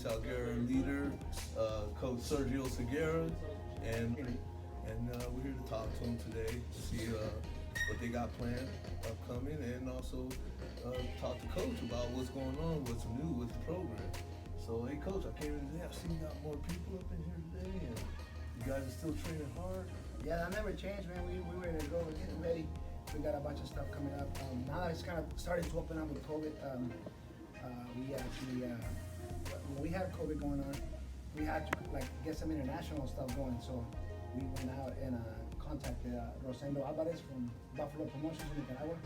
Salguero leader, Coach Sergio Segura, and we're here to talk to them today to see what they got planned upcoming, and also talk to Coach about what's going on, what's new with the program. So, hey, Coach, I came in today. I see you got more people up in here today, and you guys are still training hard. Yeah, that never changed, man. We were ready to go. We're getting ready. We got a bunch of stuff coming up. Now that it's kind of starting to open up with COVID, we actually, when we had COVID going on, we had to get some international stuff going. So we went out and contacted Rosendo Alvarez from Buffalo Promotions in Nicaragua,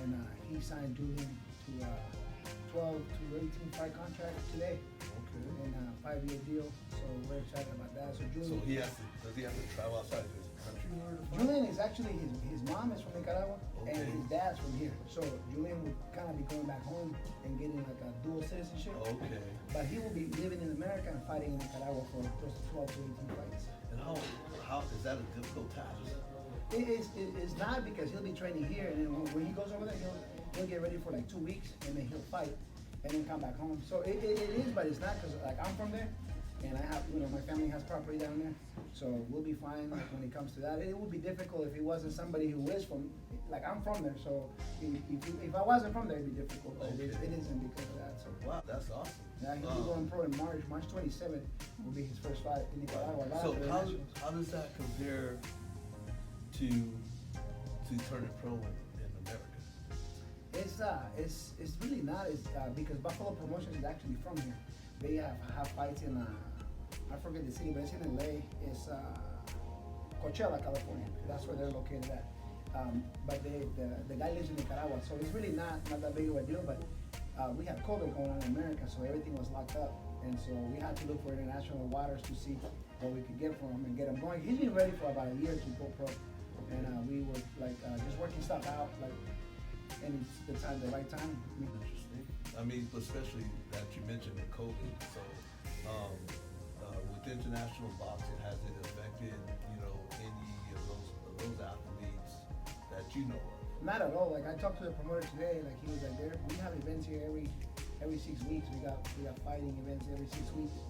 and he signed Julian to 12 to 18 fight contract today. Okay. And a 5-year deal. So we're excited about that. So Julian. So does he have to travel outside of his country in order to fight? Julian is actually, his mom is from Nicaragua, okay, and his dad's from here. So Julian would kind of be going back home and getting like a dual citizenship. Okay. But he will be living in America and fighting in Nicaragua for close to 12 to 18 fights. And how is that a difficult task? It's not, because he'll be training here, and then when he goes over there, he'll get ready for like 2 weeks, and then he'll fight, and then come back home. So it is, but it's not, because like I'm from there, and I have, my family has property down there, so we'll be fine when it comes to that. It would be difficult if he wasn't somebody who is from, like I'm from there, so if I wasn't from there, it'd be difficult, but okay, it isn't because of that. So wow, that's awesome. yeah, he'll be going pro in March 27th will be his first fight in Nicaragua. So how does that compare to turning pro in America? It's really not. Because Buffalo Promotions is actually from here. They have fights in I forget the city, but it's in LA. It's Coachella, California. That's where they're located at. But the guy lives in Nicaragua, so it's really not that big of a deal. But we had COVID going on in America, so everything was locked up, and so we had to look for international waters to see what we could get from him and get him going. He's been ready for about a year to go pro, and we were just working stuff out, and it's the right time. Interesting. I mean, especially that you mentioned the COVID. So, with international boxing, has it affected any of those athletes that you know of? Not at all. Like I talked to the promoter today. Like he was like, we have events here every 6 weeks. We got fighting events every 6 weeks.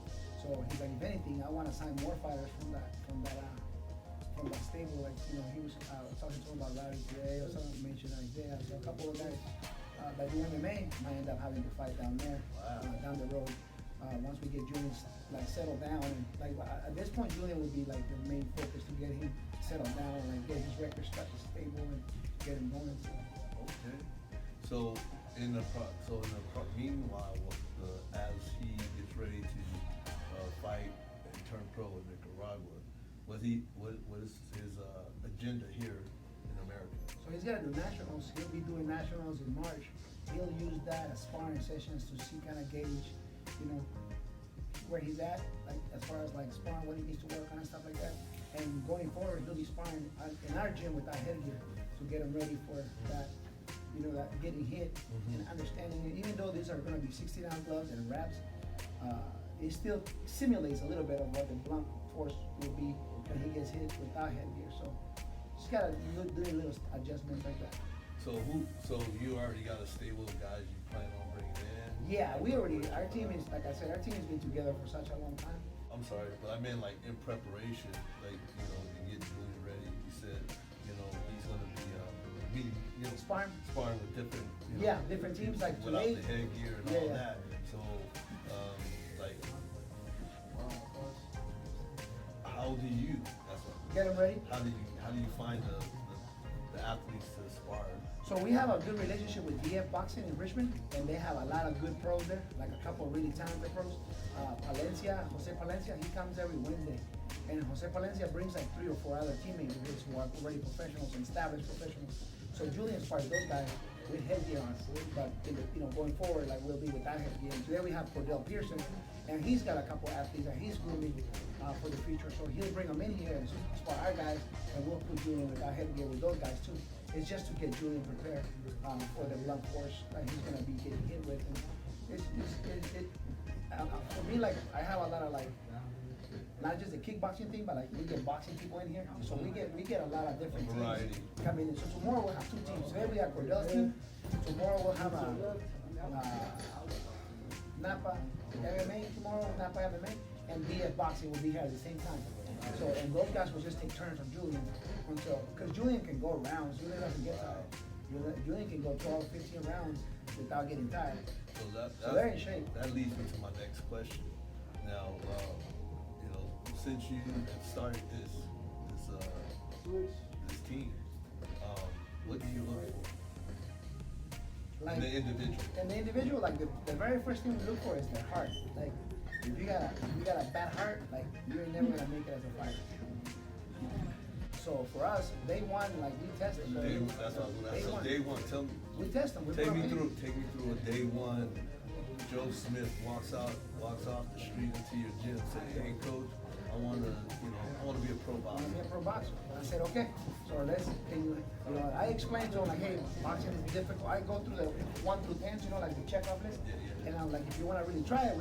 So he's like, if anything, I want to sign more fighters from that stable. Like he was talking to him about Larry today or something. Mentioned like so a couple of guys that do MMA might end up having to fight down there. Wow. Down the road. Once we get Julian settled down, and at this point, Julian would be like the main focus to get him settled down and get his record stable and get him going. So. Okay. So meanwhile, as he gets ready to fight and turn pro in Nicaragua, what is his agenda here in America? So he's got to do nationals. He'll be doing nationals in March. He'll use that as sparring sessions to see, kind of gauge, where he's at, like as far as like sparring, what he needs to work on and stuff like that. And going forward, he'll be sparring in our gym with our headgear to get him ready for that, that getting hit and understanding it. Even though these are going to be 60-ounce gloves and wraps, it still simulates a little bit of what the blunt force will be when he gets hit without headgear. So just gotta do a little adjustments like that. So you already got a stable of guys you plan on bringing in? Yeah, our team is, like I said, our team has been together for such a long time. I'm sorry, but I meant like in preparation, to get Julian ready. You said, he's gonna be Sparring with different, different teams, like without today, the headgear and all that. So, how do you? That's what. Get them ready. How do you find the athletes to spar? So we have a good relationship with DF Boxing in Richmond, and they have a lot of good pros there, like a couple of really talented pros. Jose Palencia, he comes every Wednesday, and Jose Palencia brings like 3 or 4 other teammates of his who are already professionals and established professionals. So Julian spars those guys with headgear on, but going forward, like we'll be without headgear. And today we have Cordell Pearson, and he's got a couple athletes that he's grooming for the future. So he'll bring them in here and spar our guys, and we'll put Julian without headgear with those guys too. It's just to get Julian prepared for the blunt force that he's gonna be getting hit with. And for me, like I have a lot of not just the kickboxing thing, but like we get boxing people in here, so we get a lot of different teams coming in. So tomorrow we'll have 2 teams. Today we have Cordell's team. Tomorrow we'll have Napa MMA tomorrow, Napa MMA, and BF Boxing will be here at the same time. So, and those guys will just take turns on Julian until, because Julian can go rounds, Julian doesn't get tired. Julian can go 12, 15 rounds without getting tired. So they're in shape. That leads me to my next question. Now, you know, since you have started this team, what do you look for? Like, in the individual. In the individual, like the very first thing we look for is their heart. Like, if you got a bad heart, like you're never gonna make it as a fighter. So for us, day one, like we test them. That's what I was gonna ask. So day one, tell me. We test them. Take me through a day one. Joe Smith walks off the street into your gym, say, "Hey coach, I wanna be a pro boxer." I want to be a pro boxer. I said, okay. So I explained to him like, hey, boxing is difficult. I go through the 1 through 10, like the checkoff list. And I'm like, if you want to really try it,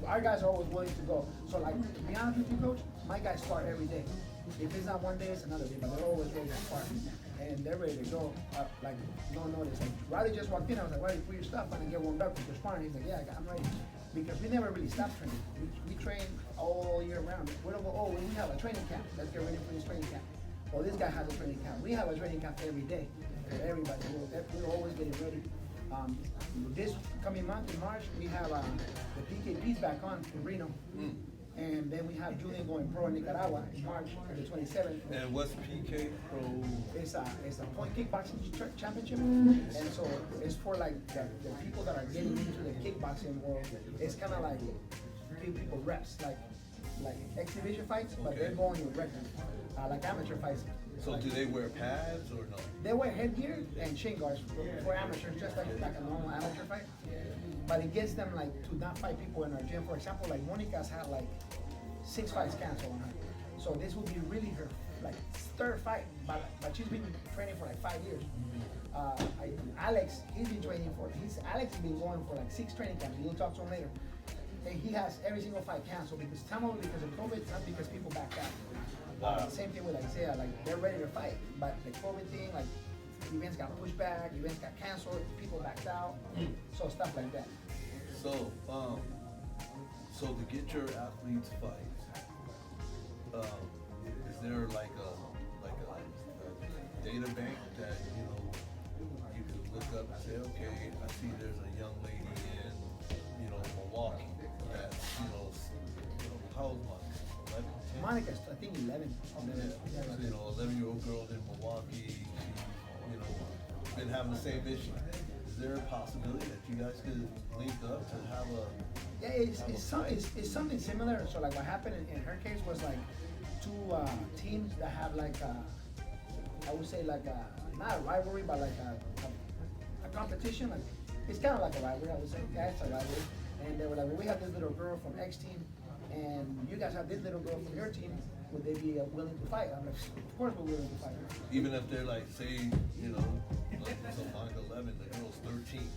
our guys are always willing to go. So like, to be honest with you, coach, my guys start every day. If it's not one day, it's another day, but they're always ready to start. And they're ready to go, like, no notice. Like, Riley just walked in, I was like, Riley, put your stuff on and get warmed up with your sparring. He's like, yeah, I'm ready. Because we never really stop training. We train all year round. We don't go, oh, we have a training camp. Let's get ready for this training camp. Well, this guy has a training camp. We have a training camp every day for everybody. We're always getting ready. This coming month in March, we have the PKPs back on in Reno. And then we have Julian going pro in Nicaragua in March the 27th. And what's PK Pro? It's a point kickboxing championship, and so it's for like the people that are getting into the kickboxing world. It's kind of like give people reps, like exhibition fights, but they're going with record, like amateur fights. So do they wear pads or no? They wear headgear and shin guards for amateurs, just like a normal amateur fight. But it gets them like to not fight people in our gym. For example, like Monica's had like 6 fights canceled on her. So this will be really her like third fight, but she's been training for like 5 years. Alex, Alex has been going for like 6 training camps. You'll talk to him later. And he has every single fight canceled because some of it because of COVID, some because people backed out. Same thing with Isaiah, like they're ready to fight, but the COVID thing, like events got pushed back, events got canceled, people backed out, so stuff like that. So, so to get your athletes fights, is there like a data bank that you could look up and say, okay, I see there's a young lady in Milwaukee that how old was Monica's, I think 11. 11-year-old girl in Milwaukee. She's been having the same issue. Is there a possibility that you guys could link up to have a? Yeah, it's something similar. So like what happened in her case was like 2 teams that have like I would say like not a rivalry, but like a competition. Like it's kind of like a rivalry. I would say, yeah, it's a rivalry. And they were like, well, we have this little girl from X team, and you guys have this little girl from your team. Would they be willing to fight? I'm like, of course we're willing to fight. Even if they're like, say, so Monica 11, the girl's 13.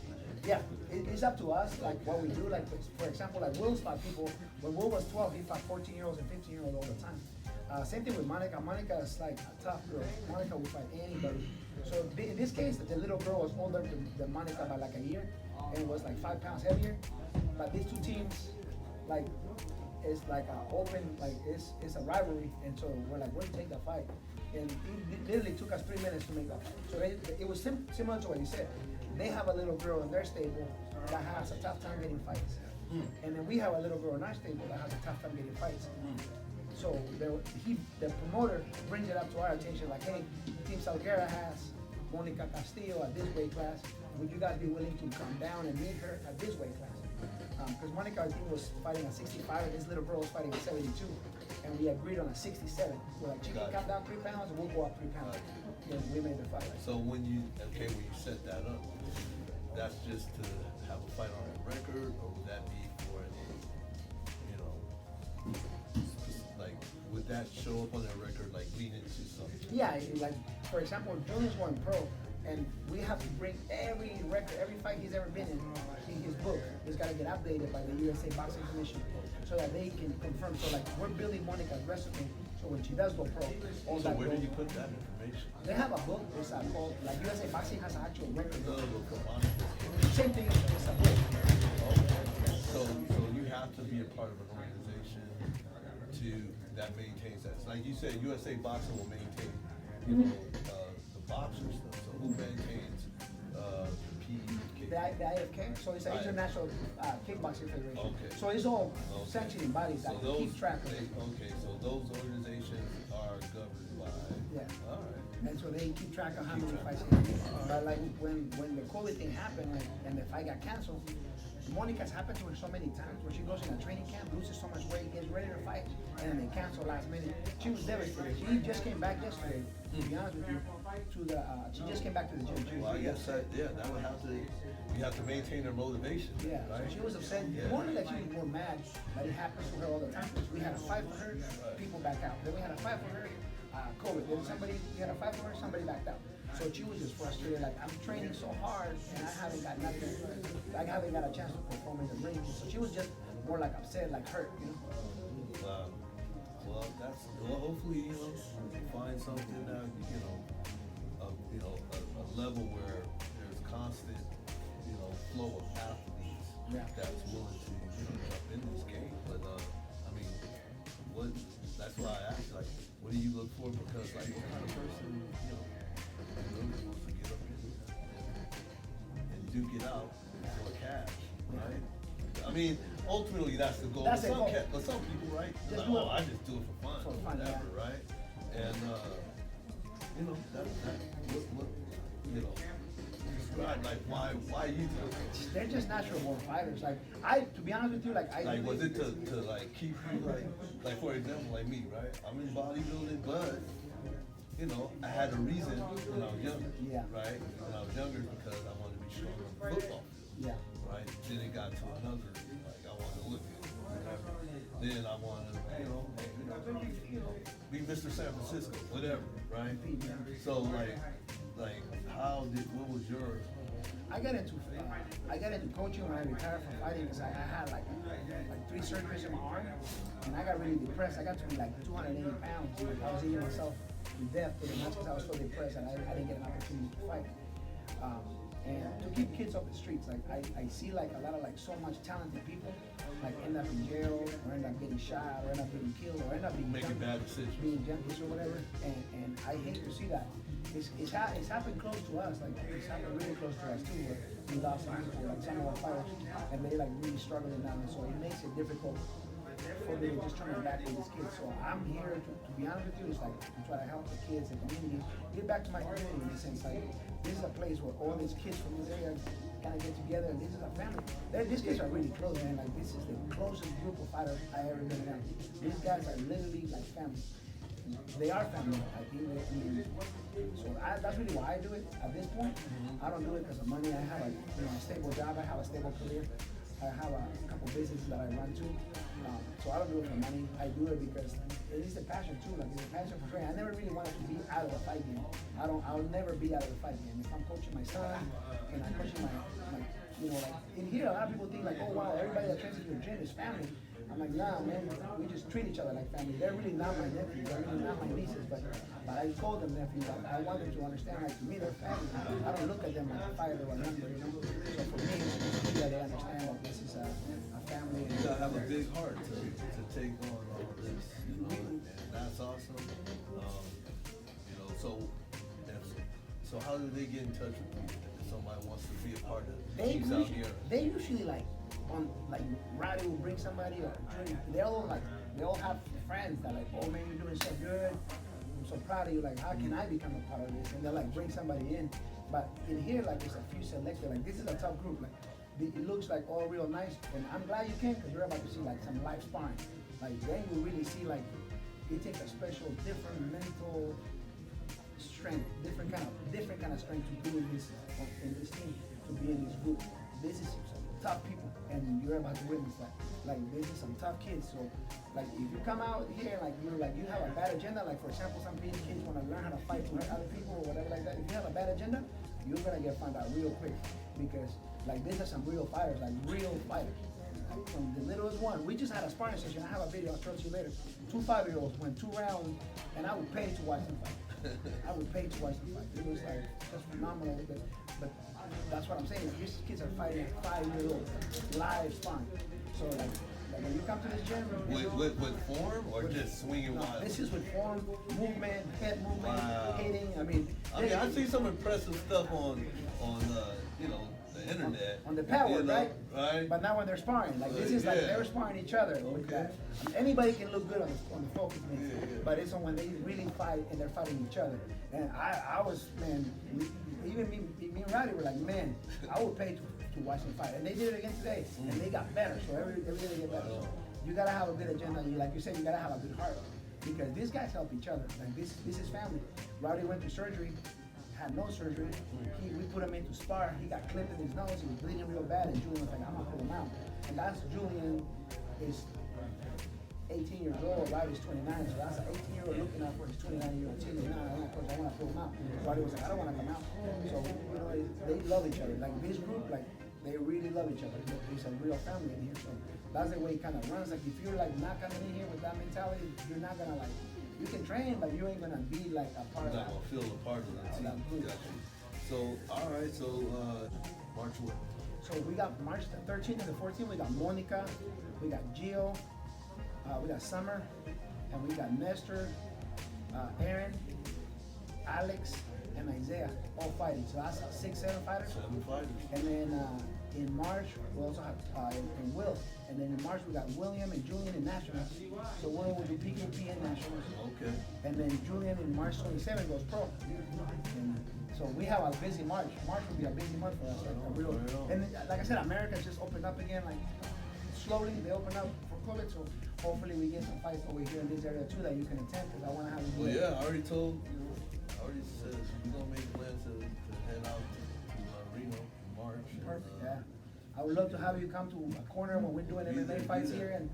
Yeah, it's up to us, like what we do. Like for example, like Will's fought people. When Will was 12, he fought 14-year-olds and 15-year-olds all the time. Same thing with Monica. Monica is like a tough girl. Monica will fight anybody. So in this case, the little girl was older than Monica by like a year, and was like 5 pounds heavier. But these 2 teams, like, it's like an open, like it's a rivalry, and so we're like, we'll take the fight. And it literally took us 3 minutes to make that fight. So it was similar to what you said. They have a little girl in their stable that has a tough time getting fights. And then we have a little girl in our stable that has a tough time getting fights. So the promoter brings it up to our attention, like, hey, Team Salguera has Monica Castillo at this weight class. Would you guys be willing to come down and meet her at this weight class? Because Monica, I think, was fighting at 65, and this little girl was fighting at 72. And we agreed on a 67. We're like, she can come down 3 pounds, and we'll go up 3 pounds. And we made the fight. So when you set that up, that's just to have a fight on a record, or would that be for like, would that show up on their record, like lead into something? Yeah, like, for example, Julian's going pro, and we have to bring every record, every fight he's ever been in his book. It's got to get updated by the USA Boxing Commission so that they can confirm. So like, we're building Monica's resume, so when she does go pro, so where do you put that information? They have a book. It's called, like, USA Boxing has an actual record. No, come on. Same thing. It's a book. So have to be a part of an organization that maintains that. Like you said, USA Boxing will maintain, the boxers stuff. So who maintains PK? The IFK, so it's an International Kickboxing Federation. Okay. So it's all sanctioning bodies that keep track of it. Okay, so those organizations are governed by. Yeah. All right. And so they keep track of how many fights they have. But like when the COVID thing happened and the fight got canceled, Monica's happened to her so many times where she goes in a training camp, loses so much weight, gets ready to fight, and then they cancel last minute. She was devastated. She just came back yesterday, to be honest with you, she just came back to the gym. Well, I guess that would have to, you have to maintain their motivation. Yeah, right? so she was upset. Yeah. More than that, she was more mad that it happens to her all the time. We had a fight for her, people back out. Then we had a fight for her, COVID. Then we had a fight for her, somebody backed out. So she was just frustrated, like, I'm training so hard and I haven't got nothing, I haven't got a chance to perform in the ring. So she was just more like upset, like hurt, Wow. Well, hopefully, you find something that, a level where there's constant, flow of athletes that's willing to, jump in this game. But, that's why I asked, like, what do you look for? Because, like, what kind of person, really wants to get up and duke it out for cash, right? I mean, ultimately that's the goal. That's the goal. But some people, right? Just Like, I just do it for fun, whatever, yeah. right? And describe like why you do it. They're just natural born fighters. Like to be honest with you, like was it to like keep you like for example like me, right? I'm in bodybuilding, but I had a reason when I was younger. Yeah. Right? When I was younger because I wanted to be strong on the football field. Yeah. Right? Then it got to another, like I wanted to look good. Whatever. Then I wanted to, be Mr. San Francisco, whatever, right? So like what was your? I got into coaching when I retired from fighting because I had like 3 surgeries in my arm, and I got really depressed. I got to be like 280 pounds. I was eating myself to death pretty much because I was so depressed and I didn't get an opportunity to fight. And to keep kids off the streets, like I see like a lot of like so much talented people like end up in jail or end up getting shot or end up getting killed or end up being making bad decisions, being junkies or whatever. And I hate to see that. It's happened close to us, like it's happened really close to us too. Where we lost some people, like some of our fighters, and they like really struggling now, and so it makes it difficult for me to just turn my back on these kids. So I'm here to be honest with you, it's like to try to help the kids, the community, get back to my community in the sense like this is a place where all these kids from this area kind of get together, and this is a family. These kids are really close, man. Like this is the closest group of fighters I ever been around. These guys are literally like family. They are family. I mean, so that's really why I do it at this point. I don't do it because of money. I have a stable job. I have a stable career. I have a couple businesses that I run to. So I don't do it for money. I do it because it is a passion too. Like it's a passion for training. I never really wanted to be out of the fight game. I'll never be out of the fight game. If I'm coaching my son and I'm coaching my like in here, a lot of people think like, oh wow, everybody that trains in your gym is family. I'm like, nah, man, we just treat each other like family. They're really not my nephews, they're really not my nieces, but I call them nephews. I want them to understand, like, to me, they're family. I don't look at them like a fighter or a number, So for me, it's key that they understand that this is a family. You gotta have a big heart to take on all this, and that's awesome. So how do they get in touch with you if somebody wants to be a part of Chiefs out here? They usually Roddy will bring somebody or they all have friends that like, oh man, you're doing so good. I'm so proud of you. Like, how can I become a part of this? And they'll like bring somebody in. But in here, like there's a few selected. Like this is a tough group. Like it looks like all real nice. And I'm glad you came because you're about to see like some live sparring. Like then you really see like it takes a special, different mental strength, different kind of strength to be in this team, to be in this group. This is tough people, and you're about to witness that. Like this is some tough kids. So, like if you come out here like you have a bad agenda, like for example, some kids want to learn how to fight to hurt other people or whatever like that. If you have a bad agenda, you're gonna get found out real quick because like these are some real fighters, like real fighters. Like, from the littlest one, we just had a sparring session. I have a video. I'll show it to you later. 2 5-year-olds went 2 rounds, and I would pay to watch them fight. I would pay to watch them fight. It was like just phenomenal. But that's what I'm saying. These kids are fighting at 5 years old, live sparring. So like Like when you come to this gym, With form or just swinging no, wild? this is with form, movement, head movement, Wow. hitting. I mean, I see some impressive stuff on you know, the internet. on the pad work, you know, right? Right. But not when they're sparring. Like this is like Yeah. they're sparring each other with Okay. that. I mean, anybody can look good on the focus mix, Yeah, yeah. but it's on when they really fight and they're fighting each other. And I was, man, even me and Rowdy were like, man, I would pay to watch them fight. And they did it again today, and they got better. So every day they get better. So you gotta have a good agenda. Like you said, you gotta have a good heart because these guys help each other. Like this is family. Rowdy went through surgery. Had no surgery. We put him into spar. He got clipped in his nose. He was bleeding real bad. And Julian was like, I'm gonna pull him out. And that's Julian is 18 years old. Roddy's 29. So that's an 18-year-old looking out for his 29-year-old team. Nah, coach, I want to pull him out. Roddy was like, I don't want to come out. So you know, they love each other. Like this group, like they really love each other. It's a real family in here. So that's the way it kind of runs. Like if you're like not coming in here with that mentality, you're not gonna like. You can train, but you ain't gonna be like a part of You're not that. gonna feel a part of that That team. group. Got you. So, all right. So, March what? So we got March the 13th and the 14th. We got Monica, we got Gio, we got Summer, and we got Nestor, Aaron, Alex, and Isaiah all fighting. So that's 6-7 fighters. 7 fighters. And then in March we also have in Will. And then in March we got William and Julian in Nationals. So William will do PKP in Nationals. Okay. And then Julian in March 27 goes pro. And so we have a busy March. March will be a busy month for us. Like a real, and like I said, America's just opened up again. Like slowly they open up for COVID. So hopefully we get some fights over here in this area too that you can attend. Because I want to have you. Well, yeah, I already told, I already said we're gonna make plans to head out to Reno in March. Perfect. Yeah. I would love to have you come to a corner when we're doing MMA fights here and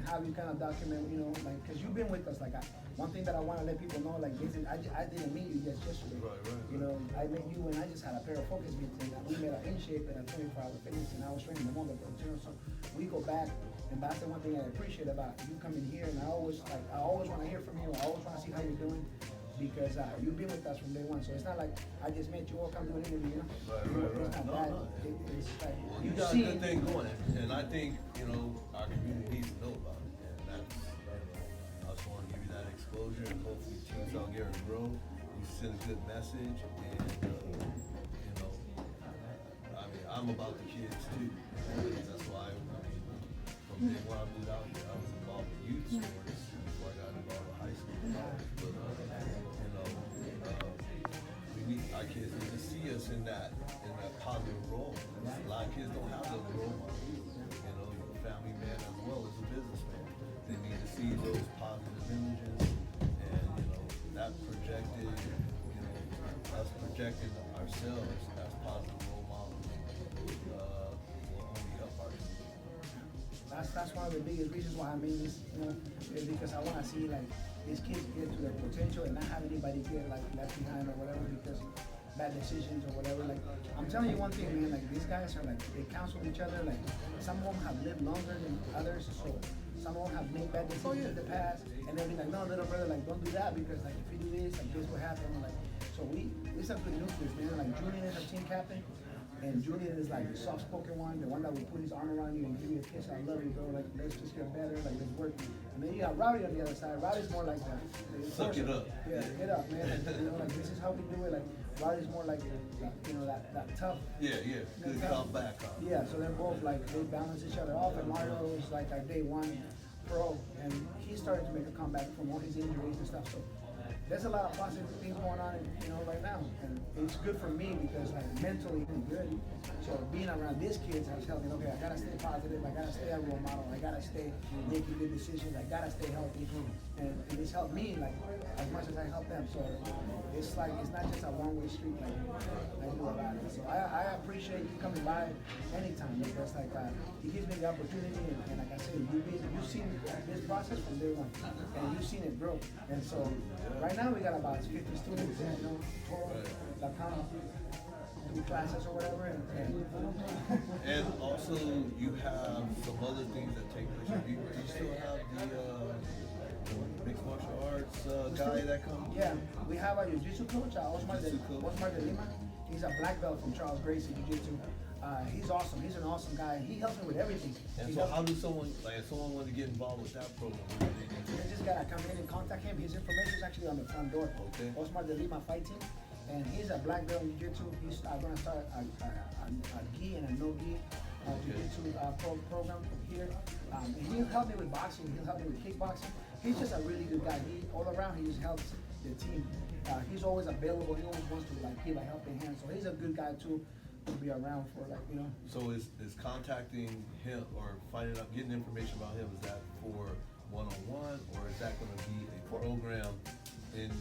have you kind of document, you know, like, because you've been with us. Like, one thing that I want to let people know, like, this is, I didn't meet you just yesterday. Right. You know, I met you when I just had a pair of focus meets and we met at In Shape at a 24-hour fitness and I was training the moment, you know, so we go back. And that's the one thing I appreciate about you coming here. And I always want to hear from you. I always want to see how you're doing. Because you've been with us from day one, so it's not like I just met you all come to an interview, you know? Right. It's not No, that. no. It's like You got a good thing going, and I think, you know, our community needs to know about it. And that's, I just want to give you that exposure and hopefully Team Salguero grow. You send a good message, and, you know, I mean, I'm about the kids too. That's why, I mean, from day one I moved out here, I was involved with youth sports before I got involved with high school. But, you know, our kids need to see us in that positive role. A lot of kids don't have those role models. You know, a family man as well as a businessman. They need to see those positive images and, you know, that projected, you know, us projecting ourselves as positive role models will only help our community. That's one of the biggest reasons why I made this, you know, is because I want to see like these kids get to their potential and not have anybody get like left behind or whatever because bad decisions or whatever. Like I'm telling you one thing, man. Like these guys are like they counsel each other. Like some of them have lived longer than others, so some of them have made bad decisions in the past, and they'll be like, no, little brother, like don't do that because like if you do this, like this will happen. Like so it's a good nucleus, man. Like Julian is our team captain. And Julian is like the soft-spoken one, the one that will put his arm around you and give you a kiss. I love you, bro. Like, let's just get better. Like, let's work. And then you got Rowdy on the other side. Rowdy's more like the Suck it up. Yeah, get up, man. Like, you know, like this is how we do it. Like, Rowdy's more like, you know, that tough. Yeah. Good cop, bad cop. Yeah, so they're both like, they balance each other off. And Mario is like our day one pro. And he started to make a comeback from all his injuries and stuff. So there's a lot of positive things going on, you know, right now, and it's good for me because like mentally I'm good. So being around these kids has helped me. Okay, I gotta stay positive. I gotta stay a role model. I gotta stay making good decisions. I gotta stay healthy, and it's helped me like as much as I help them. So it's like it's not just a one-way street like I do about it. So I appreciate you coming by anytime because like it gives me the opportunity, and like I said, you've seen this process from day one, and you've seen it grow, and so. Right now we got about 50 students, you know, total that come through classes or whatever. And also you have some other things that take place. Do you still have the mixed martial arts guy that comes? Yeah, we have a jiu-jitsu coach, Osmar de Lima. He's a black belt from Charles Gracie Jiu-Jitsu. He's awesome. He's an awesome guy. He helps me with everything. And He so helps- how do someone, like if someone wanted to get involved with that program, what do they need to do? You just gotta come in and contact him. His information is actually on the front door. Okay. Osmar de Lima Fight Team. And he's a black belt in jiu-jitsu. He's gonna start a gi and a no gi jiu-jitsu program here. And he'll help me with boxing. He'll help me with kickboxing. He's just a really good guy. He all around. He just helps the team. He's always available. He always wants to like give a helping hand. So he's a good guy too to be around for, like, you know. So is contacting him or finding out, getting information about him, is that for one-on-one, or is that gonna be a program in,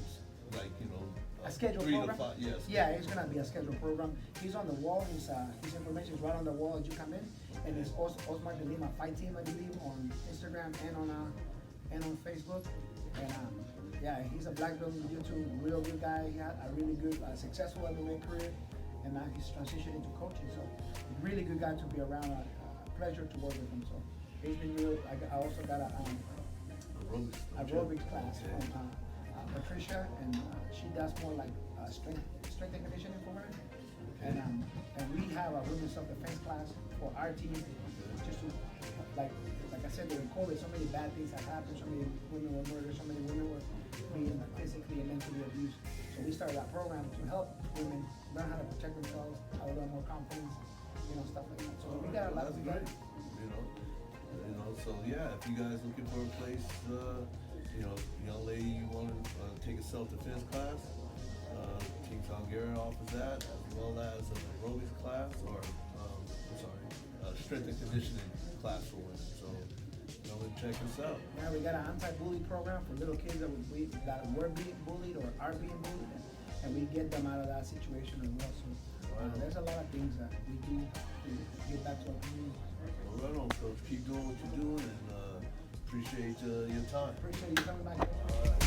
like, you know, A scheduled 3 program? to 5, yes. Yeah, it's gonna be a scheduled program. He's on the wall. His information is right on the wall as you come in. And it's Osmar de Lima Fight Team, I believe, on Instagram and on Facebook. And yeah, he's a black belt in jiu-jitsu, real good guy. He had a really good, successful MMA career, and now he's transitioned into coaching. So, really good guy to be around. A pleasure to work with him. So, he's been real. I also got a aerobics class from Patricia, and she does more like strength and conditioning for women. And we have a women's self-defense class for our team, just to, like I said, during COVID, so many bad things have happened. So many women were murdered. So many women were being physically and mentally abused. So we started that program to help women learn how to protect themselves, how to learn more confidence, stuff like that. So we got a lot of That's great. So yeah, if you guys looking for a place, young lady, you want to take a self-defense class, Team Salguero offers that, as well as an aerobics class, or strength and conditioning class for women. So come and check us out. Now we got an anti-bully program for little kids that were being bullied or are being bullied, and we get them out of that situation as well. So there's a lot of things that we do to get back to our community. Well, right on, Coach. Keep doing what you're doing, and appreciate your time. Appreciate you coming back. All right.